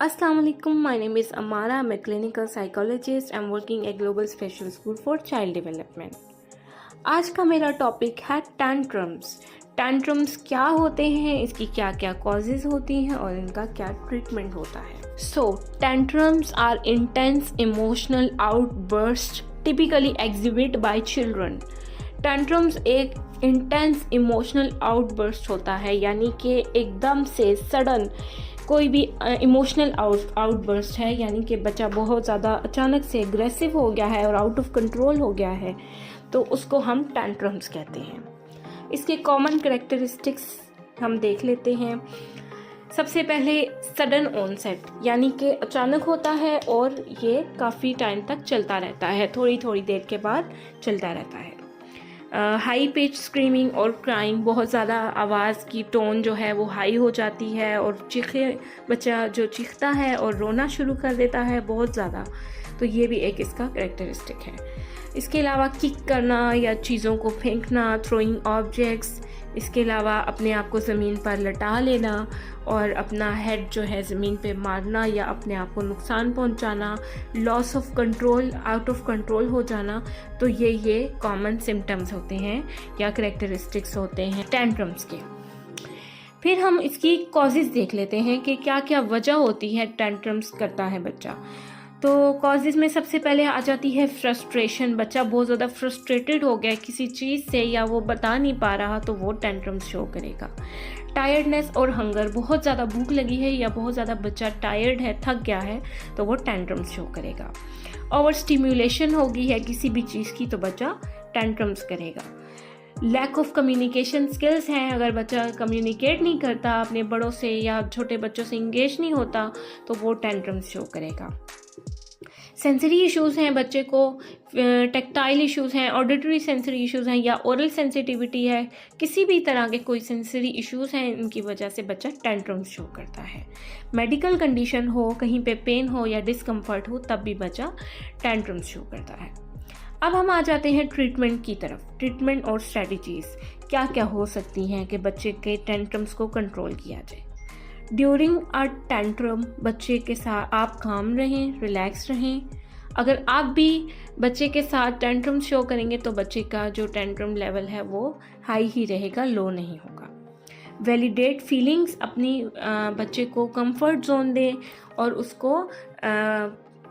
Assalamu alaikum. My name is Amara. I'm a clinical psychologist. I'm working at Global Special School for Child Development. आज का मेरा topic है tantrums. Tantrums क्या होते हैं, इसकी क्या क्या कॉजेज होती हैं और इनका क्या ट्रीटमेंट होता है। So tantrums are intense emotional outburst typically exhibit by children. Tantrums एक इंटेंस इमोशनल आउटबर्स्ट होता है, यानी कि एकदम से सडन कोई भी इमोशनल आउटबर्स्ट है, यानी कि बच्चा बहुत ज़्यादा अचानक से एग्रेसिव हो गया है और आउट ऑफ कंट्रोल हो गया है, तो उसको हम टैंट्रम्स कहते हैं। इसके कॉमन कैरेक्टरिस्टिक्स हम देख लेते हैं। सबसे पहले सडन ऑनसेट, यानी कि अचानक होता है और ये काफ़ी टाइम तक चलता रहता है, थोड़ी थोड़ी देर के बाद चलता रहता है। हाई पिच स्क्रीमिंग और क्राइंग, बहुत ज़्यादा आवाज़ की टोन जो है वो हाई हो जाती है और बच्चा जो चीखता है और रोना शुरू कर देता है बहुत ज़्यादा, तो ये भी एक इसका कैरेक्टरिस्टिक है। इसके अलावा किक करना या चीज़ों को फेंकना, थ्रोइंग ऑब्जेक्ट्स, इसके अलावा अपने आप को ज़मीन पर लटा लेना और अपना हेड जो है ज़मीन पे मारना या अपने आप को नुकसान पहुंचाना, loss of control, out of control हो जाना, तो ये कॉमन सिम्टम्स होते हैं या कैरेक्टरिस्टिक्स होते हैं टैंट्रम्स के। फिर हम इसकी कॉजेज़ देख लेते हैं कि क्या क्या वजह होती है टैंट्रम्स करता है बच्चा। तो कॉजेज़ में सबसे पहले आ जाती है फ्रस्ट्रेशन। बच्चा बहुत ज़्यादा फ्रस्ट्रेटेड हो गया किसी चीज़ से या वो बता नहीं पा रहा, तो वो टैंट्रम्स शो करेगा। टायर्डनेस और हंगर, बहुत ज़्यादा भूख लगी है या बहुत ज़्यादा बच्चा टायर्ड है, थक गया है, तो वो टैंट्रम्स शो करेगा। ओवर स्टिम्युलेशन होगी है किसी भी चीज़ की, तो बच्चा टैंट्रम्स करेगा। लैक ऑफ कम्युनिकेशन स्किल्स हैं, अगर बच्चा कम्युनिकेट नहीं करता अपने बड़ों से या छोटे बच्चों से इंगेज नहीं होता, तो वो टैंट्रम्स शो करेगा। सेंसरी इश्यूज़ हैं बच्चे को, टेक्टाइल इश्यूज़ हैं, ऑडिटरी सेंसरी इश्यूज़ हैं या ओरल सेंसिटिविटी है, किसी भी तरह के कोई सेंसरी इश्यूज़ हैं, इनकी वजह से बच्चा टैंट्रम्स शो करता है। मेडिकल कंडीशन हो, कहीं पे पेन हो या डिस्कम्फर्ट हो, तब भी बच्चा टैंट्रम्स शो करता है। अब हम आ जाते हैं ट्रीटमेंट की तरफ। ट्रीटमेंट और स्ट्रैटेजीज़ क्या क्या हो सकती हैं कि बच्चे के टैंट्रम्स को कंट्रोल किया जाए। ड्यूरिंग अ टैंट्रम बच्चे के साथ आप काम रहें, रिलैक्स रहें। अगर आप भी बच्चे के साथ टैंट्रम शो करेंगे तो बच्चे का जो टैंट्रम लेवल है वो हाई ही रहेगा, लो नहीं होगा। वैलिडेट फीलिंग्स, अपनी बच्चे को कंफर्ट जोन दें और उसको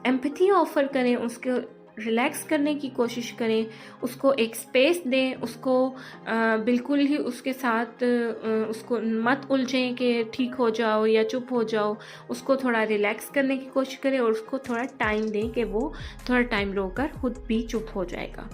एम्पैथी ऑफर करें, उसको रिलैक्स करने की कोशिश करें, उसको एक स्पेस दें, उसको बिल्कुल ही उसके साथ उसको मत उलझें कि ठीक हो जाओ या चुप हो जाओ, उसको थोड़ा रिलैक्स करने की कोशिश करें और उसको थोड़ा टाइम दें कि वो थोड़ा टाइम रोकर खुद भी चुप हो जाएगा।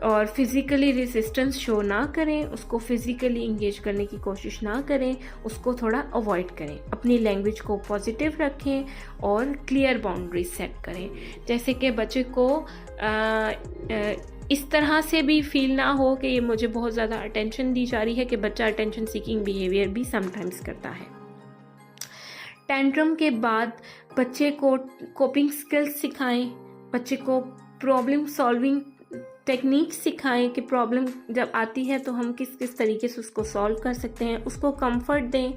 और फिज़िकली रेजिस्टेंस शो ना करें, उसको फिज़िकली इंगेज करने की कोशिश ना करें, उसको थोड़ा अवॉइड करें। अपनी लैंग्वेज को पॉजिटिव रखें और क्लियर बाउंड्रीज सेट करें, जैसे कि बच्चे को इस तरह से भी फील ना हो कि ये मुझे बहुत ज़्यादा अटेंशन दी जा रही है, कि बच्चा अटेंशन सीकिंग बिहेवियर भी समटाइम्स करता है। टैंट्रम के बाद बच्चे को कोपिंग स्किल्स सिखाएं, बच्चे को प्रॉब्लम सॉल्विंग टेक्निक सिखाएं कि प्रॉब्लम जब आती है तो हम किस किस तरीके से उसको सॉल्व कर सकते हैं। उसको कंफर्ट दें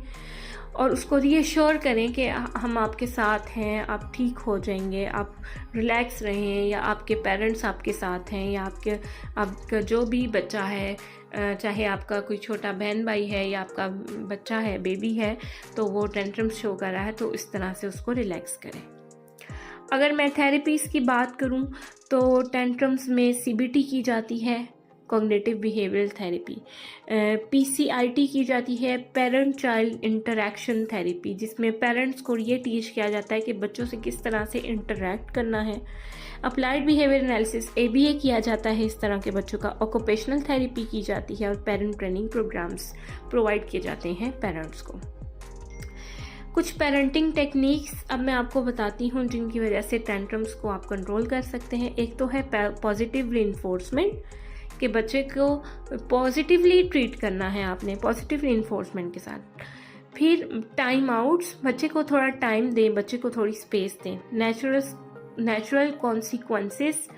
और उसको रीअश्योर करें कि हम आपके साथ हैं, आप ठीक हो जाएंगे, आप रिलैक्स रहें, या आपके पेरेंट्स आपके साथ हैं, या आपका जो भी बच्चा है, चाहे आपका कोई छोटा बहन भाई है या आपका बच्चा है, बेबी है, तो वो टैंट्रम्स शो कर रहा है, तो इस तरह से उसको रिलैक्स करें। अगर मैं थेरेपीज़ की बात करूं तो टैंट्रम्स में सीबीटी की जाती है, कॉग्निटिव बिहेवियरल थेरेपी, पीसीआईटी की जाती है, पेरेंट चाइल्ड इंटरैक्शन थेरेपी, जिसमें पेरेंट्स को ये टीच किया जाता है कि बच्चों से किस तरह से इंटरैक्ट करना है। अप्लाइड बिहेवियर एनालिसिस एबीए किया जाता है इस तरह के बच्चों का। ऑक्यूपेशनल थेरेपी की जाती है और पेरेंट ट्रेनिंग प्रोग्राम्स प्रोवाइड किए जाते हैं पेरेंट्स को। कुछ पेरेंटिंग टेक्निक्स अब मैं आपको बताती हूँ जिनकी वजह से टैंट्रम्स को आप कंट्रोल कर सकते हैं। एक तो है पॉजिटिव रीइंफोर्समेंट, कि बच्चे को पॉजिटिवली ट्रीट करना है आपने, पॉजिटिव रीइंफोर्समेंट के साथ। फिर टाइम आउट्स, बच्चे को थोड़ा टाइम दें, बच्चे को थोड़ी स्पेस दें। नेचुरल कॉन्सिक्वेंसेस,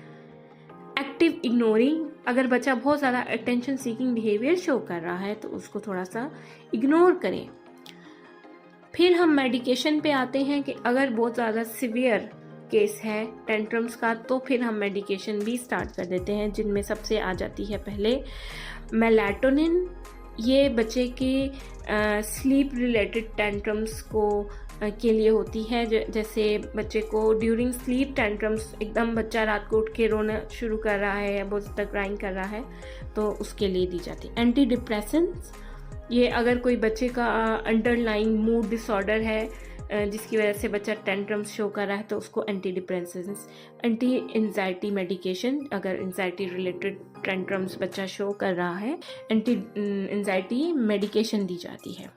एक्टिव इग्नोरिंग, अगर बच्चा बहुत ज़्यादा अटेंशन सीकिंग बिहेवियर शो कर रहा है तो उसको थोड़ा सा इग्नोर करें। फिर हम मेडिकेशन पे आते हैं कि अगर बहुत ज़्यादा सिवियर केस है टेंट्रम्स का तो फिर हम मेडिकेशन भी स्टार्ट कर देते हैं, जिनमें सबसे आ जाती है पहले मेलाटोनिन। ये बच्चे की स्लीप रिलेटेड टेंट्रम्स के लिए होती है। जैसे बच्चे को ड्यूरिंग स्लीप टेंट्रम्स, एकदम बच्चा रात को उठ के रोना शुरू कर रहा है या बहुत ज़्यादा क्राइंग कर रहा है, तो उसके लिए दी जाती है। एंटी डिप्रेसेंट्स, ये अगर कोई बच्चे का अंडरलाइंग मूड डिसऑर्डर है जिसकी वजह से बच्चा टेंट्रम्स शो कर रहा है, तो उसको anti depressants, anti anxiety medication, अगर एंजाइटी रिलेटेड टेंट्रम्स बच्चा शो कर रहा है, एंटी एंजाइटी मेडिकेशन दी जाती है।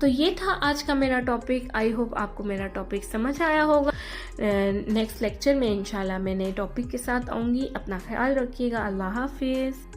तो ये था आज का मेरा टॉपिक। आई होप आपको मेरा टॉपिक समझ आया होगा। नेक्स्ट लेक्चर में इंशाल्लाह मैं नए टॉपिक के साथ आऊँगी। अपना ख्याल रखिएगा। अल्लाह हाफिज़।